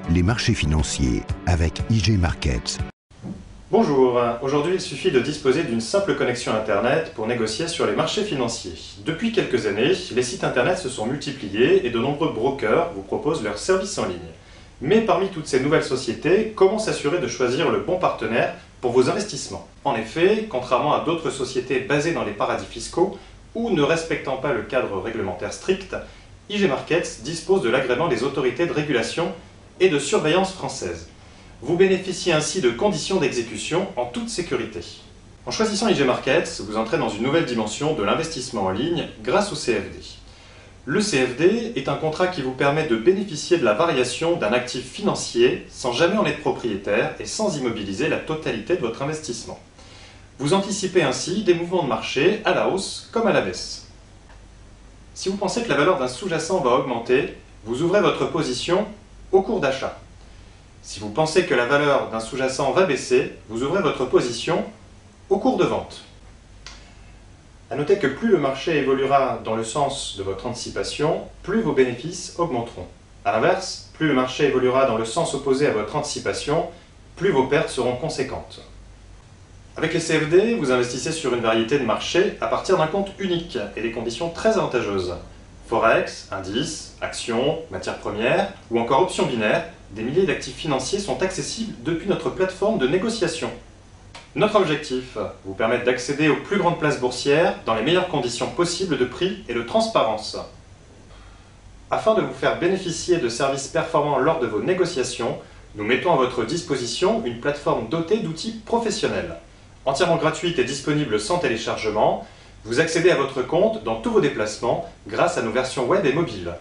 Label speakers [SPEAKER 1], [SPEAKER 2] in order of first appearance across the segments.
[SPEAKER 1] les marchés financiers avec IG Markets.
[SPEAKER 2] Bonjour, aujourd'hui il suffit de disposer d'une simple connexion Internet pour négocier sur les marchés financiers. Depuis quelques années, les sites Internet se sont multipliés et de nombreux brokers vous proposent leurs services en ligne. Mais parmi toutes ces nouvelles sociétés, comment s'assurer de choisir le bon partenaire pour vos investissements? En effet, contrairement à d'autres sociétés basées dans les paradis fiscaux ou ne respectant pas le cadre réglementaire strict, IG Markets dispose de l'agrément des autorités de régulation et de surveillance françaises. Vous bénéficiez ainsi de conditions d'exécution en toute sécurité. En choisissant IG Markets, vous entrez dans une nouvelle dimension de l'investissement en ligne grâce au CFD. Le CFD est un contrat qui vous permet de bénéficier de la variation d'un actif financier sans jamais en être propriétaire et sans immobiliser la totalité de votre investissement. Vous anticipez ainsi des mouvements de marché à la hausse comme à la baisse. Si vous pensez que la valeur d'un sous-jacent va augmenter, vous ouvrez votre position au cours d'achat. Si vous pensez que la valeur d'un sous-jacent va baisser, vous ouvrez votre position au cours de vente. A noter que plus le marché évoluera dans le sens de votre anticipation, plus vos bénéfices augmenteront. A l'inverse, plus le marché évoluera dans le sens opposé à votre anticipation, plus vos pertes seront conséquentes. Avec les CFD, vous investissez sur une variété de marchés à partir d'un compte unique et des conditions très avantageuses. Forex, indices, actions, matières premières ou encore options binaires, des milliers d'actifs financiers sont accessibles depuis notre plateforme de négociation. Notre objectif, vous permettre d'accéder aux plus grandes places boursières dans les meilleures conditions possibles de prix et de transparence. Afin de vous faire bénéficier de services performants lors de vos négociations, nous mettons à votre disposition une plateforme dotée d'outils professionnels. Entièrement gratuite et disponible sans téléchargement, vous accédez à votre compte dans tous vos déplacements grâce à nos versions web et mobiles.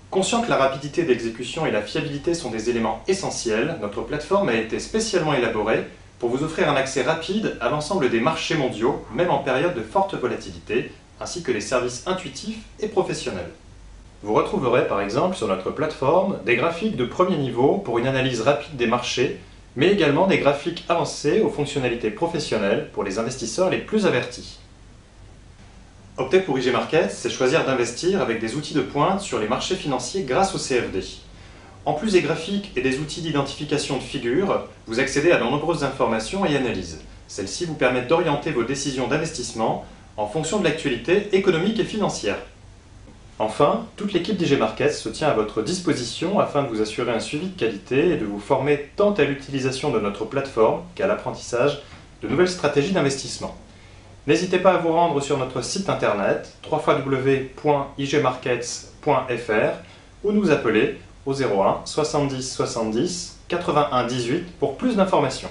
[SPEAKER 2] Conscient que la rapidité d'exécution et la fiabilité sont des éléments essentiels, notre plateforme a été spécialement élaborée pour vous offrir un accès rapide à l'ensemble des marchés mondiaux, même en période de forte volatilité, ainsi que des services intuitifs et professionnels. Vous retrouverez par exemple sur notre plateforme des graphiques de premier niveau pour une analyse rapide des marchés, mais également des graphiques avancés aux fonctionnalités professionnelles pour les investisseurs les plus avertis. Opter pour IG Markets, c'est choisir d'investir avec des outils de pointe sur les marchés financiers grâce au CFD. En plus des graphiques et des outils d'identification de figures, vous accédez à de nombreuses informations et analyses. Celles-ci vous permettent d'orienter vos décisions d'investissement en fonction de l'actualité économique et financière. Enfin, toute l'équipe d'IG Markets se tient à votre disposition afin de vous assurer un suivi de qualité et de vous former tant à l'utilisation de notre plateforme qu'à l'apprentissage de nouvelles stratégies d'investissement. N'hésitez pas à vous rendre sur notre site internet www.igmarkets.fr ou nous appeler au 01 70 70 81 18 pour plus d'informations.